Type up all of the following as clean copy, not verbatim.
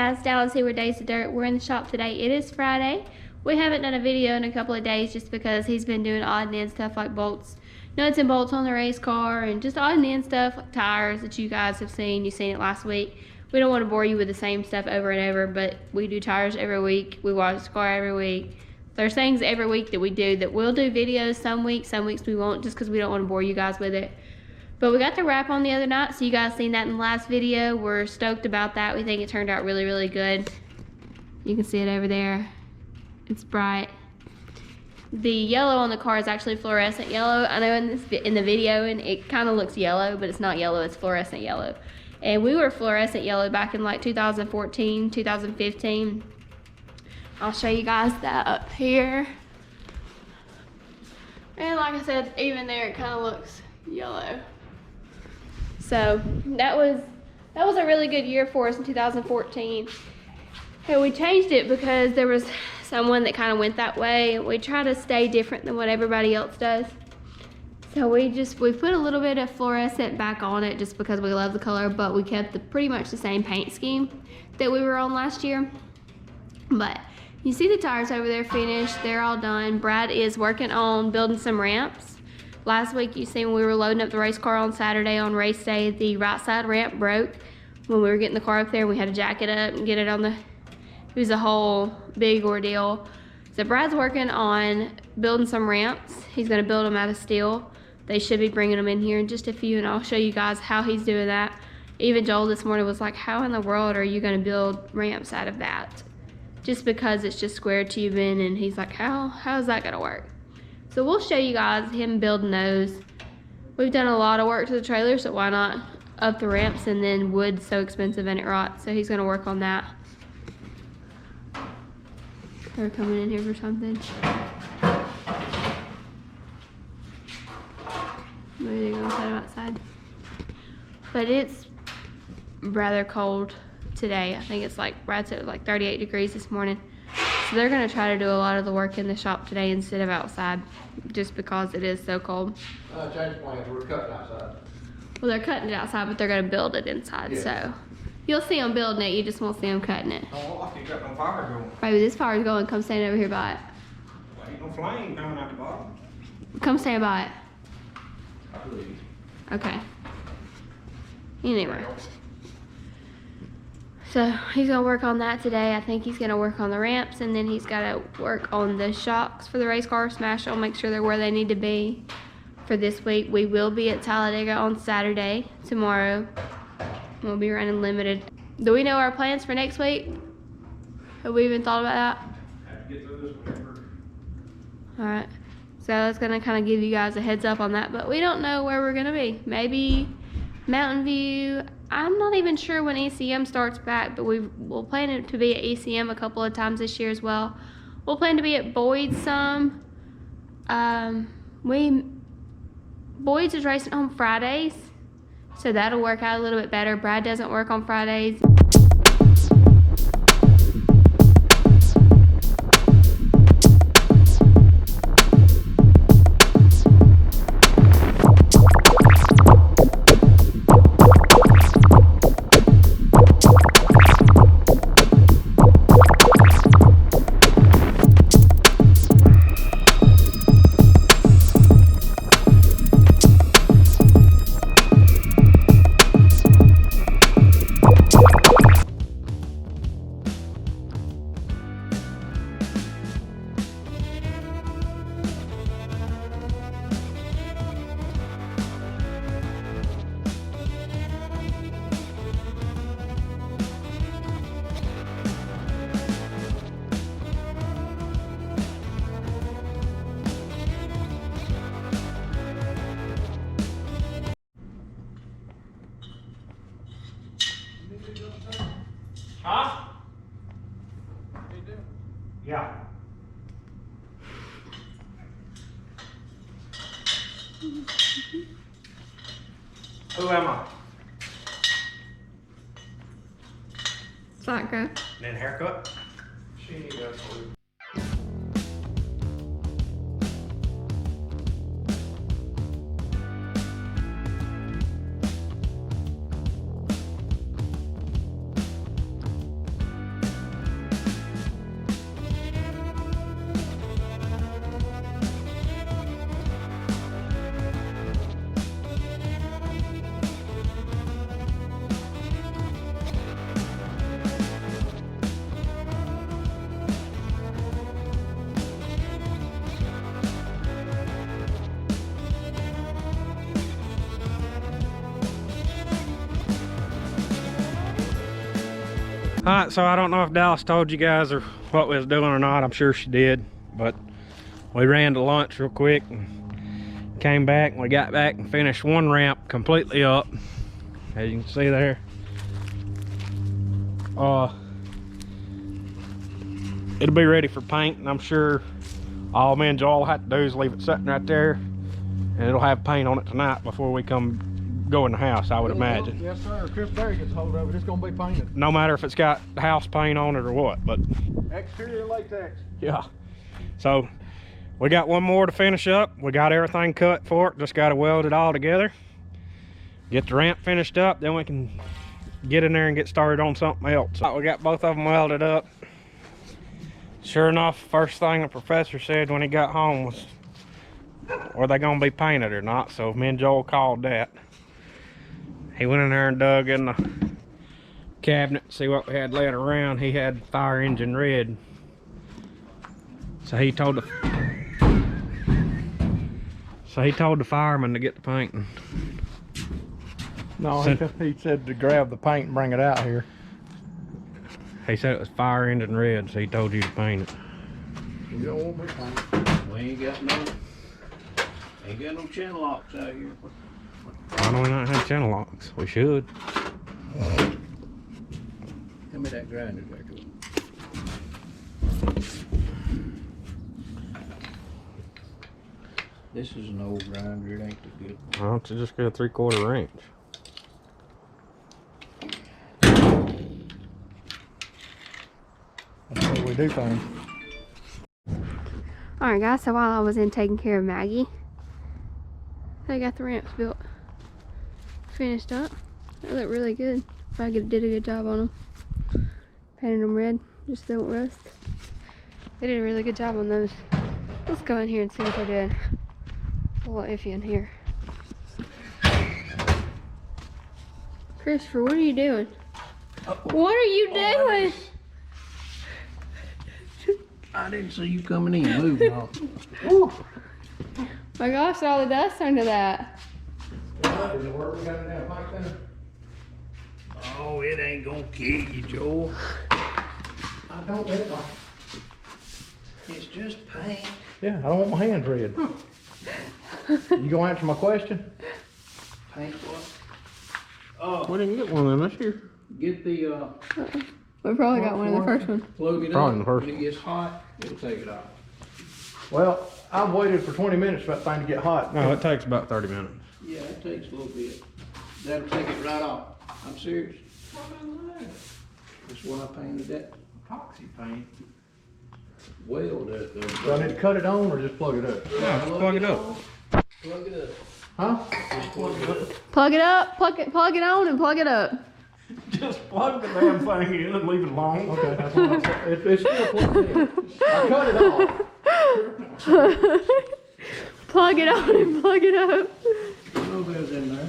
guys down and see where Days of Dirt. We're in the shop today. It is Friday. We haven't done a video in a couple of days just because he's been doing odd and end stuff like bolts, nuts and bolts on the race car, and just odd and end stuff like tires that you guys have seen. You've seen it last week. We don't want to bore you with the same stuff over and over, but we do tires every week. We wash the car every week. There's things every week that we do that we'll do videos some weeks we won't, just because we don't want to bore you guys with it. But we got the wrap on the other night, so you guys seen that in the last video. We're stoked about that. We think it turned out really, really good. You can see it over there. It's bright. The yellow on the car is actually fluorescent yellow. I know in the video, and it kind of looks yellow, but it's not yellow, it's fluorescent yellow. And we were fluorescent yellow back in like 2014, 2015. I'll show you guys that up here. And like I said, even there it kind of looks yellow. So that was a really good year for us in 2014. And we changed it because there was someone that kind of went that way. We try to stay different than what everybody else does. So we put a little bit of fluorescent back on it just because we love the color, but we kept pretty much the same paint scheme that we were on last year. But you see the tires over there finished, they're all done. Brad is working on building some ramps. Last week you seen we were loading up the race car on Saturday on race day. The right side ramp broke when we were getting the car up there. We had to jack it up and get it on the, it was a whole big ordeal. So Brad's working on building some ramps. He's gonna build them out of steel. They should be bringing them in here in just a few, and I'll show you guys how he's doing that. Even Joel this morning was like, how in the world are you gonna build ramps out of that? Just because it's just square tubing, and he's like, how is that gonna work? So we'll show you guys him building those. We've done a lot of work to the trailer, so why not up the ramps? And then wood's so expensive and it rots, so he's gonna work on that. They're coming in here for something. Maybe they're gonna set them outside. But it's rather cold today. I think it's like, Brad said it was like 38 degrees this morning. So they're gonna try to do a lot of the work in the shop today instead of outside, just because it is so cold. Change plans, we're cutting outside. Well, they're cutting it outside, but they're gonna build it inside, yeah. So you'll see them building it, you just won't see them cutting it. Oh, I think you got no fire going. Baby, this fire's going, come stand over here by it. Well, ain't no flame coming out the bottom. Come stand by it. I believe. Okay. Anyway. So he's gonna work on that today. I think he's gonna work on the ramps, and then he's gotta work on the shocks for the race car, smash them, make sure they're where they need to be for this week. We will be at Talladega on Saturday, tomorrow. We'll be running limited. Do we know our plans for next week? Have we even thought about that? Have to get through this one. Alright, so that's gonna kind of give you guys a heads up on that, but we don't know where we're gonna be. Maybe Mountain View. I'm not even sure when ECM starts back, but we'll plan to be at ECM a couple of times this year as well. We'll plan to be at Boyd's some. Boyd's is racing on Fridays, so that'll work out a little bit better. Brad doesn't work on Fridays. Huh? Yeah. Who am I? Psycho. Then haircut? She does food. Alright, so I don't know if Dallas told you guys or what we was doing or not. I'm sure she did, but we ran to lunch real quick and came back, and we got back and finished one ramp completely up, as you can see there. It'll be ready for paint, and I'm sure all me and Joel have to do is leave it sitting right there, and it'll have paint on it tonight before we go in the house, I would imagine. Yes, sir. If Chris Berry gets hold of it, it's gonna be painted. No matter if it's got house paint on it or what, but Exterior latex. yeah. So we got one more to finish up. We got everything cut for it, just got to weld it all together, get the ramp finished up, then we can get in there and get started on something else. So we got both of them welded up. Sure enough, first thing the professor said when he got home was, were they gonna be painted or not? So me and Joel called that. He went in there and dug in the cabinet to see what we had laying around. He had fire engine red. So he told the fireman to get the painting. No, he said to grab the paint and bring it out here. He said it was fire engine red, so he told you to paint it. You don't want me painted. We ain't got no channel locks out here. Why don't we not have channel locks? We should. Hand me that grinder back up. This is an old grinder, it ain't too good. Why don't you just get a 3/4 inch? That's what we do things. Alright guys, so while I was in taking care of Maggie, I got the ramps built, finished up. They look really good. I did a good job on them. Painted them red, just so they won't rust. They did a really good job on those. Let's go in here and see what they did. A little iffy in here. Christopher, what are you doing? What are you doing? I didn't see you coming in. Moving on. My gosh, all the dust under that. Oh, it ain't gonna kill you, Joel. I don't want my... It's just paint. Yeah, I don't want my hands red. You gonna answer my question? Paint what? We didn't get one of them this year. Get the We probably got one in the first one. plug it Probably up. the first When it gets hot, it'll take it off. Well, I've waited for 20 minutes for that thing to get hot. No, it takes about 30 minutes. Yeah, it takes a little bit. That'll take it right off. I'm serious. That's when I painted that epoxy paint. Weld that Do I though. need to cut it on or just plug it up? No, just plug it up. Plug it up. Huh? Just plug it up. Plug it up, plug it on, and plug it up. Just plug the damn thing in and leave it alone. Okay, that's what I'm saying. It's still plugged in. I cut it off. Plug it on and plug it up. A little bit's in there.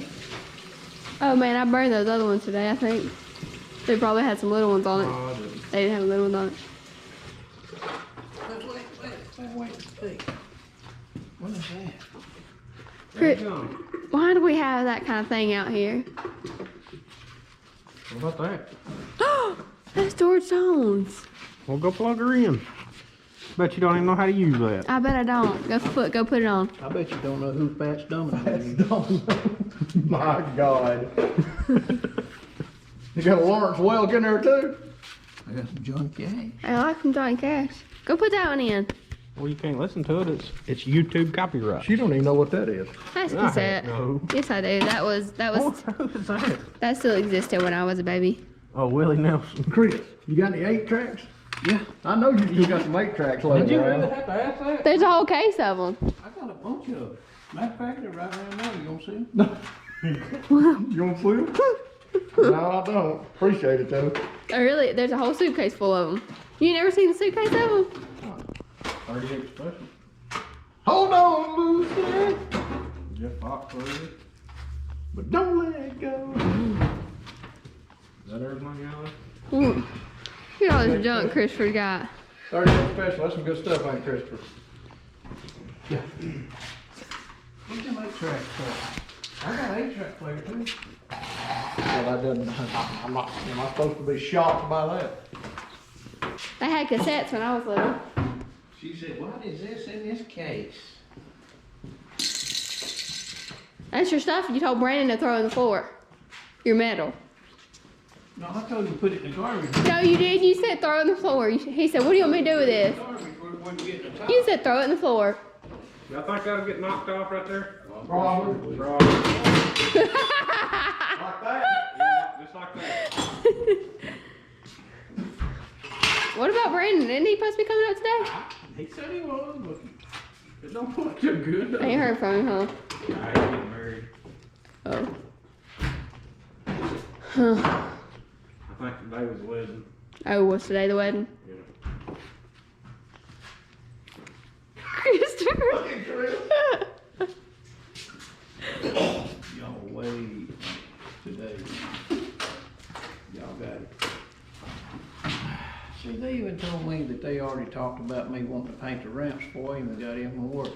Oh man, I burned those other ones today, I think. They probably had some little ones on it. They didn't have little ones on it. Wait. What is that? Chris, why do we have that kind of thing out here? What about that? That's George Jones. Well, go plug her in. Bet you don't even know how to use that. I bet I don't. Go put it on. I bet you don't know who Pat's Domino That's is. dumb. My God. You got a Lawrence Welk in there too? I got some John Cash. I like some Johnny Cash. Go put that one in. Well, you can't listen to it. It's YouTube copyright. She don't even know what that is. That's I cassette. know. Yes, I do. That was Who's that? that still existed when I was a baby. Oh, Willie Nelson. Chris, you got any 8 tracks? Yeah. I know you got some 8 tracks laying Did you around. really have to ask that? There's a whole case of them. I got a bunch of them. Matter of fact, they're right around now. You gonna see them? You want to see them? No, I don't. Appreciate it though. There's a whole suitcase full of them. You never seen the suitcase of them? 38 special. Hold on, loser. Jeff Fox for it. But don't let it go. Is that everything out there? Look at all this junk Christopher got. 38 special. That's some good stuff, ain't it, Christopher? Yeah. What's them 8-track for? I got an 8-track player too. Well, that doesn't, I'm not, am I supposed to be shocked by that? They had cassettes when I was little. She said, what is this in this case? That's your stuff you told Brandon to throw on the floor. Your medal. No, I told you to put it in the garbage. No, you did. You said throw it on the floor. He said, what do you want me to do with this? Garbage where it wouldn't get in the top. You said throw it on the floor. Y'all think that'll get knocked off right there? Probably. Probably. Like that? Yeah, just like that. What about Brandon? Isn't he supposed to be coming up today? He said he was, but it don't look too good. I ain't heard from him, huh? Yeah, I ain't getting married. Oh. Huh. I think today was the wedding. Oh, was today the wedding? Yeah. Christopher. Fucking Chris. Y'all wait today. Y'all got it. See, they even told me that they already talked about me wanting to paint the ramps before I even got in from work.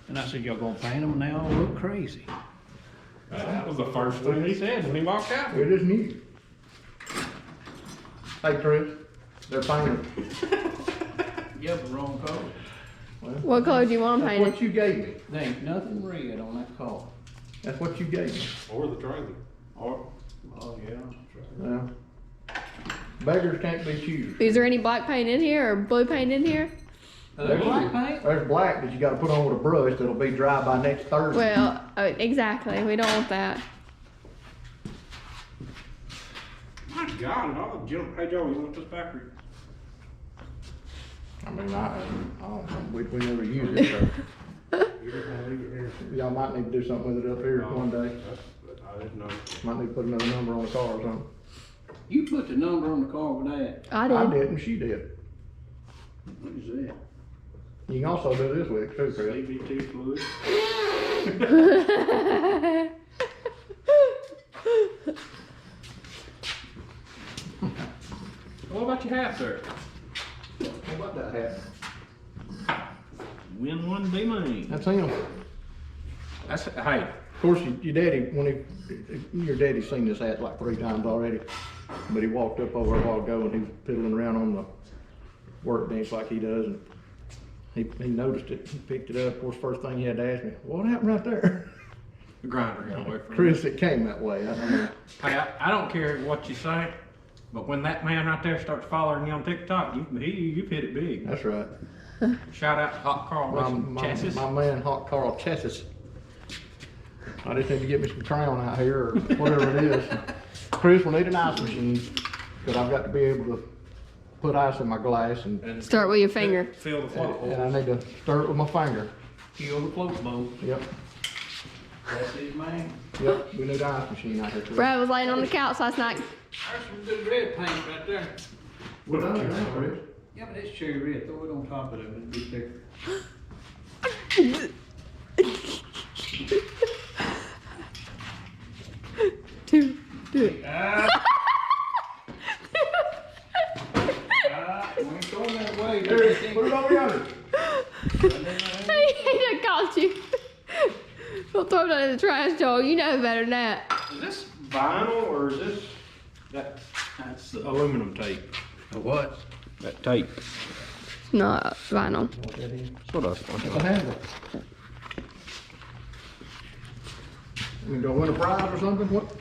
And I said, y'all gonna paint them now? I look crazy. That was the first thing he said when he walked out. It is new. Hey, Chris, they're painted. Yeah, but wrong color. Well, What color do you want them that's painted? what you gave me. There ain't nothing red on that car. That's what you gave me. Or the trailer. Or Oh, yeah. Well, beggars can't be choosers. Is there any black paint in here or blue paint in here? There's black paint? There's black that you gotta put on with a brush that'll be dry by next Thursday. Well, exactly. We don't want that. my God, I'll jump. Hey Joe, you want this battery? I mean, I don't know, we never use it, so You're just gonna leave it here. y'all might need to do something with it up here one day. I didn't know. Might need to put another number on the car or something. You put the number on the car with that. I I did. didn't, she did. What is that? You can also do this with it too, Chris. CVT fluid. What about your hat, sir? How about that hat? Win one, be money. That's him. That's hey. Of course, your daddy, your daddy's seen this hat like 3 times already, but he walked up over a while ago and he was piddling around on the workbench like he does, and he noticed it, he picked it up. Of course, first thing he had to ask me, what happened right there? The grinder got away from Chris, it came that way. I mean, Hey, I don't care what you say, but when that man right there starts following you on TikTok, you hit it big. that's right. Shout out to Hot Carl Wilson Chassis. My man, Hot Carl Chassis. I just need to get me some crown out here or whatever it is. Chris, we need an ice machine because I've got to be able to put ice in my glass and Start with your finger. Fill the float. I need to stir it with my finger. Kill the float boat. Yep, That's his man. yep. We need an ice machine out here. Chris. Brad was laying on the couch last night. There's some good red paint right there. We're done now, Chris. Yeah, but it's cherry red. Throw it on top of it. It'll be thicker. Do it. We ain't going that way. There it is. Put it over yonder. He done caught you. Don't throw that in the trash, Joel. You know better than that. Is this vinyl or is this that's aluminum tape? A what? That tape. It's not vinyl. What that is? That's what I was thinking. It's a handle. You gonna win a prize or something? What?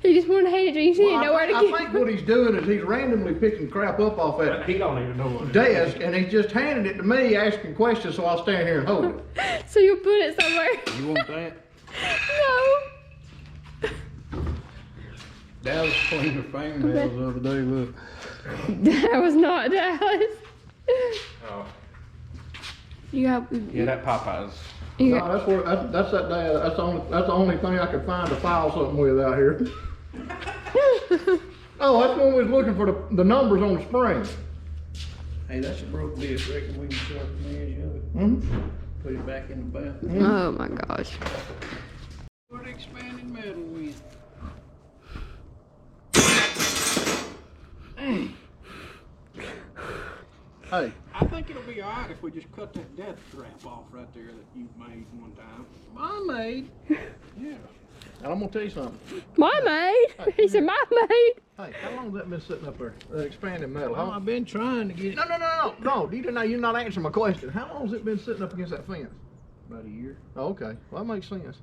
He just wanted to hand it to you. He didn't know where to I get think what he's doing is he's randomly picking crap up off that He don't even know what it is. desk, and he's just handing it to me, asking questions, so I'll stand here and hold it. So you'll put it somewhere. You want that? No. Dallas cleaned her fingernails the other day. Look. That was not Dallas. Oh. You got. Yeah, that Popeyes. You No, got that's where that's that day. That's the only thing I could find to file something with out here. Oh, that's when we was looking for the numbers on the spring. Hey, that's a broke disc. Reckon we can sharpen the edge of it. Mm-hmm. Put it back in the bath. Oh my gosh. What expanding metal with? Hey, I think it'll be alright if we just cut that death trap off right there that you made one time. I made. Yeah. And I'm gonna tell you something. My maid. He said, my maid. Hey, how long has that been sitting up there? That expanding metal? Oh, I've been trying to get it. No, you didn't. You're not answering my question. How long has it been sitting up against that fence? About a year. Oh, okay, well that makes sense.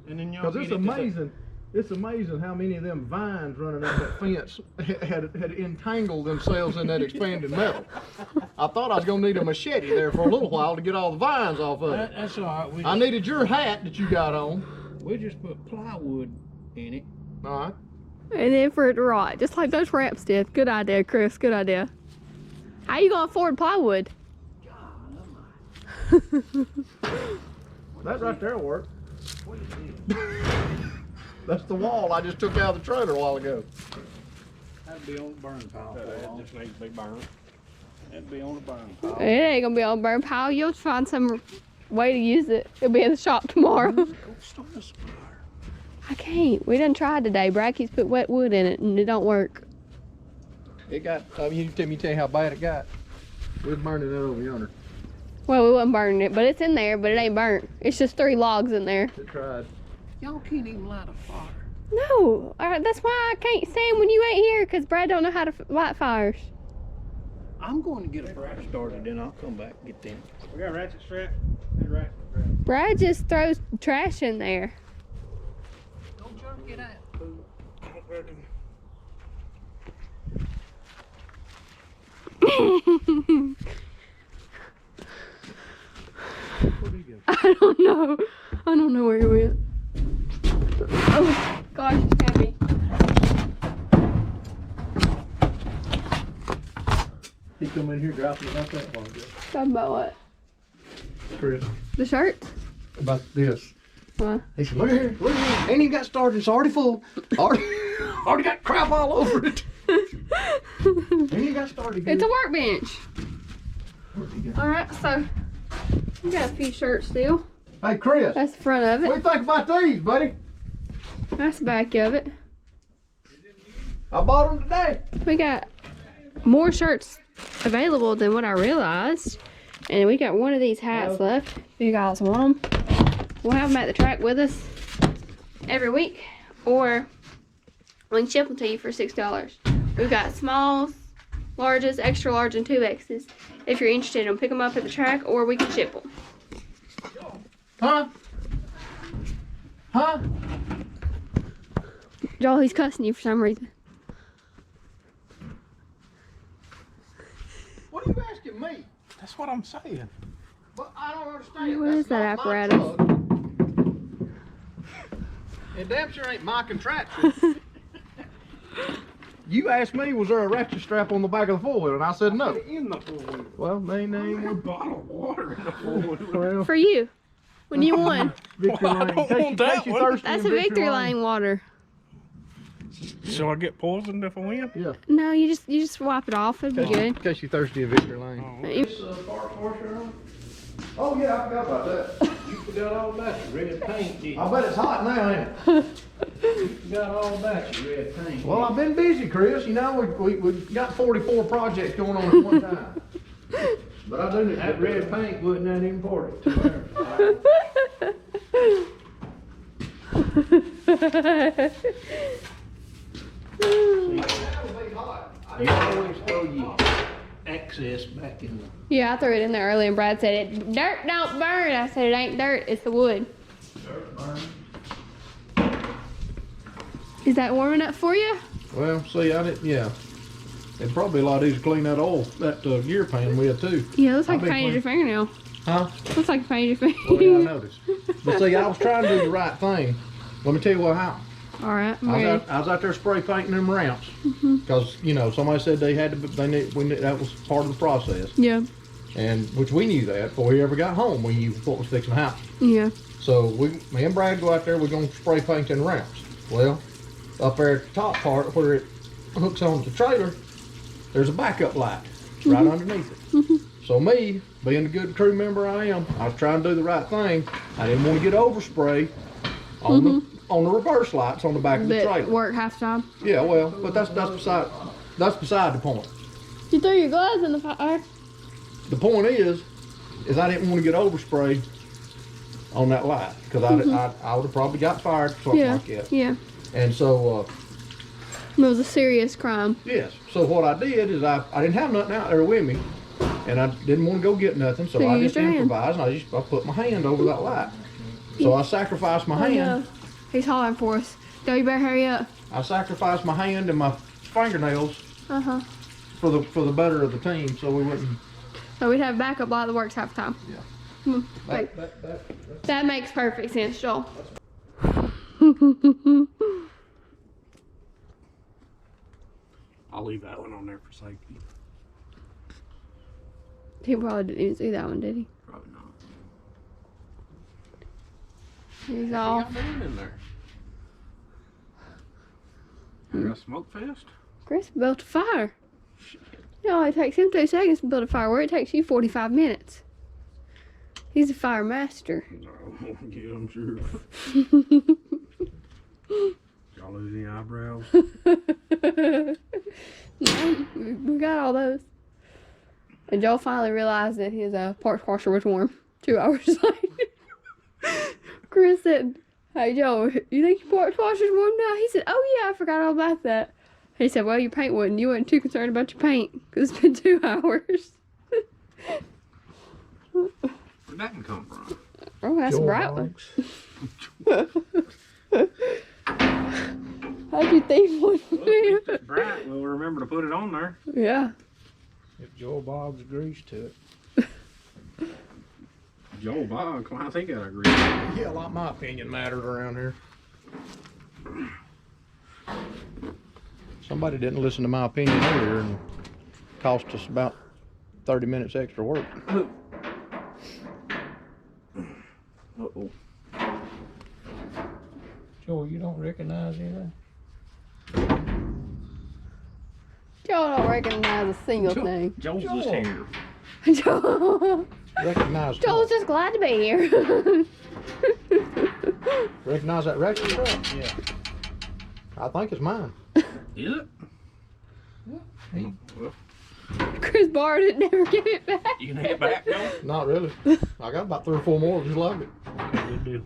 And then y'all Because get it's it to the- amazing. It's amazing how many of them vines running up that fence had entangled themselves in that expanded metal. I thought I was gonna need a machete there for a little while to get all the vines off of it. That's all right. I needed your hat that you got on. We just put plywood in it. All right. And then for it to rot, just like those ramps did. Good idea, Chris. Good idea. How you gonna afford plywood? That right there will work. That's the wall I just took out of the trailer a while ago. That'd be on the burn pile. It just needs to be burned. That'd be on the burn pile. It ain't gonna be on burn pile. You'll find some way to use it. It'll be in the shop tomorrow. Go start a fire. I can't. We done tried today. Brad keeps put wet wood in it and it don't work. It got. I mean, you tell you how bad it got. We're burning that over yonder. Well, we wasn't burning it, but it's in there, but it ain't burnt. It's just 3 logs in there. It tried. Y'all can't even light a fire. No, that's why I can't stand when you ain't here, because Brad don't know how to light fires. I'm going to get a fire started, then I'll come back and get them. We got ratchet strap. And ratchet strap. Brad just throws trash in there. Don't try to get out. I don't know. I don't know where he went. Oh, gosh, it's heavy. He come in here dropping it like that long ago. Talking about what? Chris. The shirt? About this. What? He said, look here. Ain't even got started. It's already full. Already got crap all over it. Ain't even got started. It's a workbench. Alright, so we got a few shirts still. Hey, Chris. That's the front of What do it. you think about these, buddy? That's the back of it. I bought them today. We got more shirts available than what I realized. And we got one of these hats left. If you guys want them, we'll have them at the track with us every week. Or we can ship them to you for $6. We've got smalls, larges, extra large, and 2Xs. If you're interested in them, pick them up at the track or we can ship them. Huh? Huh? Joel, he's cussing you for some reason. What are you asking me? That's what I'm saying. But I don't understand. What is that That's not my apparatus? tug. It damn sure ain't my contraption. You asked me, was there a ratchet strap on the back of the four-wheeler, and I said no. In the four-wheeler. Well, they A named bottle of water in the four-wheeler. well, For you. When you won. Victory Well, I Lane. don't In want case that you one. thirsty That's in a Victory Lane water. So I get poisoned if I win? Yeah. No, you just wipe it off. It'll be In good. case you're thirsty in Victory Lane. Oh, You- Park washer on? Oh yeah, I forgot about that. You forgot all about your red paint, didn't I you? bet it's hot now, ain't it? You forgot all about your red paint. Well, I've been busy, Chris. You know, we got 44 projects going on at one time. But I do need That red paint wasn't that important to her. You always throw your excess back in the Yeah, I threw it in there early and Brad said, dirt don't burn. I said, it ain't dirt, it's the wood. dirt burn. Is that warm enough for you? Well, see, I didn't, yeah. It'd probably be a lot easier to clean that oil, that gear pan with too. Yeah, looks like I've you been painted your fingernail. Huh? Looks like you painted your Well, yeah, I fingernail. noticed. But see, I was trying to do the right thing. Let me tell you what happened. Alright, I'm ready. I was out there spray painting them ramps. Because, you know, somebody said they had to, that was part of the process. Yeah, And, which we knew that before we ever got home. We knew what was fixing to happen. yeah. So me and Brad go out there, we're gonna spray paint them ramps. Well, up there at the top part where it hooks onto the trailer, there's a backup light right underneath it. So me, being the good crew member I am, I was trying to do the right thing. I didn't want to get overspray on the reverse lights on the back of the That trailer. work half time. Yeah, well, but that's beside the point. You threw your gloves in the fire. the point is I didn't want to get overspray on that light because I would have probably got fired for something like that. Yeah. And so, It was a serious crime. yes. So what I did is I didn't have nothing out there with me, and I didn't want to go get nothing, so So you I used just your hand. improvised, and I put my hand over that light. So I sacrificed my hand. No. He's hollering for us. Joe, you better hurry up. I sacrificed my hand and my fingernails Uh-huh. for the better of the team, so we wouldn't. So we'd have backup light that works half the time. Yeah. That makes perfect sense, Joel. I'll leave that one on there for safety. He probably didn't even see that one, did he? Probably not. He's What all. you got doing in there? You got a smoke fest? Chris built a fire. No, it takes him 2 seconds to build a fire. Where it takes you 45 minutes. He's a fire master. No, yeah, I'm sure. Y'all lose any eyebrows? No, we got all those. And Joel finally realized that his parts washer was warm 2 hours later. Chris said, "Hey Joel, you think your parts washer's warm now?" He said, "Oh yeah, I forgot all about that." He said, "Well, your paint wasn't. You weren't too concerned about your paint because it's been 2 hours." Where'd that one come from? Oh, that's a bright one. How'd you think one? Well, if it's bright, we'll remember to put it on there. Yeah. If Joel Boggs agrees to it. Joel Boggs, well, I think I agree. Yeah, like my opinion matters around here. Somebody didn't listen to my opinion earlier and cost us about 30 minutes extra work. Uh-oh. Joel, you don't recognize anything? Joel don't recognize a single thing. Joel's just here. Joel, Recognize Joel's just glad to be here. Recognize that record strap? Yeah. I think it's mine. Is it? He, Well, Chris borrowed it, never give it back. you can have it back, Joel. Not really. I got about 3 or 4 more just like it. Good deal.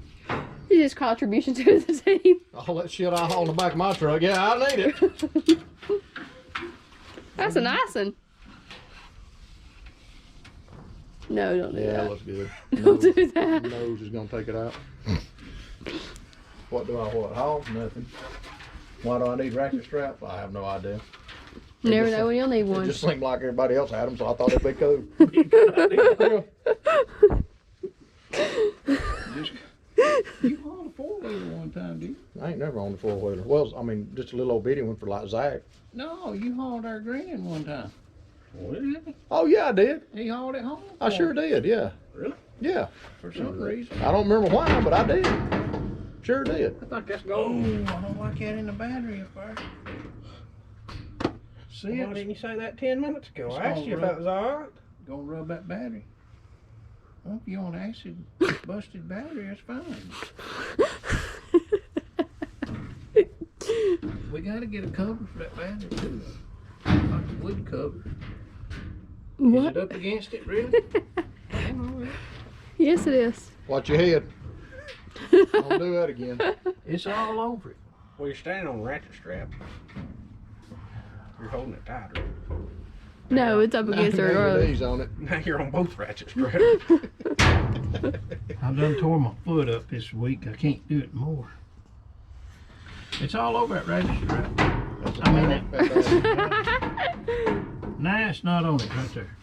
It's just contribution to the team. All that shit I haul in the back of my truck, yeah, I need it. That's a nice one. No, don't do Yeah, that. that looks good. Don't do that. Nose is gonna take it out. What do I haul? Nothing. Why do I need ratchet straps? I have no idea. Never know when you'll need It one. just seemed like everybody else had them, so I thought it'd be cool. just, you hauled a 4-wheeler one time, did you? I ain't never owned a 4-wheeler. Well, I mean, just a little old bitty one for like Zach. No, you hauled our green one time. What is it? Oh yeah, I did. He hauled it home. I for sure us did. Yeah, Really? yeah. For some reason. I don't remember why, but I did. Sure did. I thought that's Oh, gold. I don't like that in the battery at first. See, Why it's didn't you say that 10 minutes ago? It's I asked you if that was alright. gonna rub that battery. Well, if you want acid busted battery, that's fine. We gotta get a cover for that battery too. Like a wood cover. Is What? it up against it, really? Yes, it is. Watch your head. Don't do that again. It's all over it. Well, you're standing on a ratchet strap. You're holding it tighter. No, it's up against her Now your regardless. knees on it. Now you're on both ratchet straps. I done tore my foot up this week. I can't do it more. It's all over that ratchet strap. I mean, nah, it's not on it right there.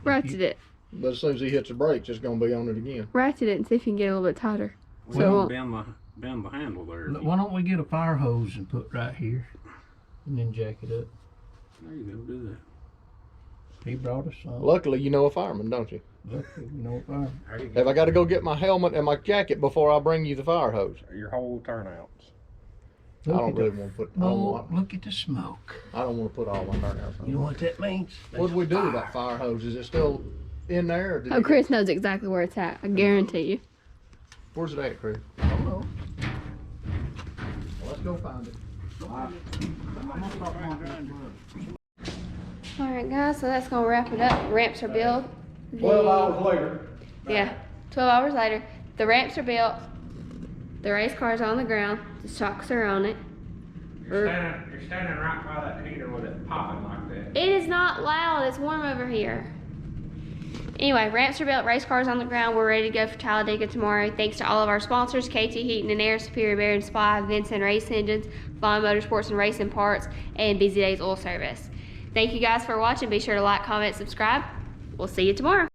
Ratchet it. But as soon as he hits the brakes, it's gonna be on it again. Ratchet it and see if you can get it a little bit tighter. We So it don't won't. bend the handle there. Look, why don't we get a fire hose and put right here and then jack it up? There you go, do that. He brought us some. Luckily, you know a fireman, don't you? Look, you know fire. There you If go. I got to go get my helmet and my jacket before I bring you the fire hose, Your whole turnouts. I Look don't at really the- want to put. Oh, look at the smoke. I don't want to put all my turnouts on. You know what that means? What do we do with that fire hose? Is it still in there? Or did Oh, it get- Chris knows exactly where it's at. I guarantee you. Where's it at, Chris? I don't know. Well, let's go find it. Alright guys, so that's gonna wrap it up. Ramps are built. 12 hours later. Yeah, 12 hours later. The ramps are built. The race cars are on the ground. The shocks are on it. You're standing right by that heater with it popping like that. It is not loud. It's warm over here. Anyway, ramps are built, race cars on the ground. We're ready to go for Talladega tomorrow. Thanks to all of our sponsors, KT Heating and Air, Superior Bearing Supply, Vinson Race Engines, Vaughn Motorsports and Racing Parts, and Busy Days Oil Service. Thank you guys for watching. Be sure to like, comment, subscribe. We'll see you tomorrow.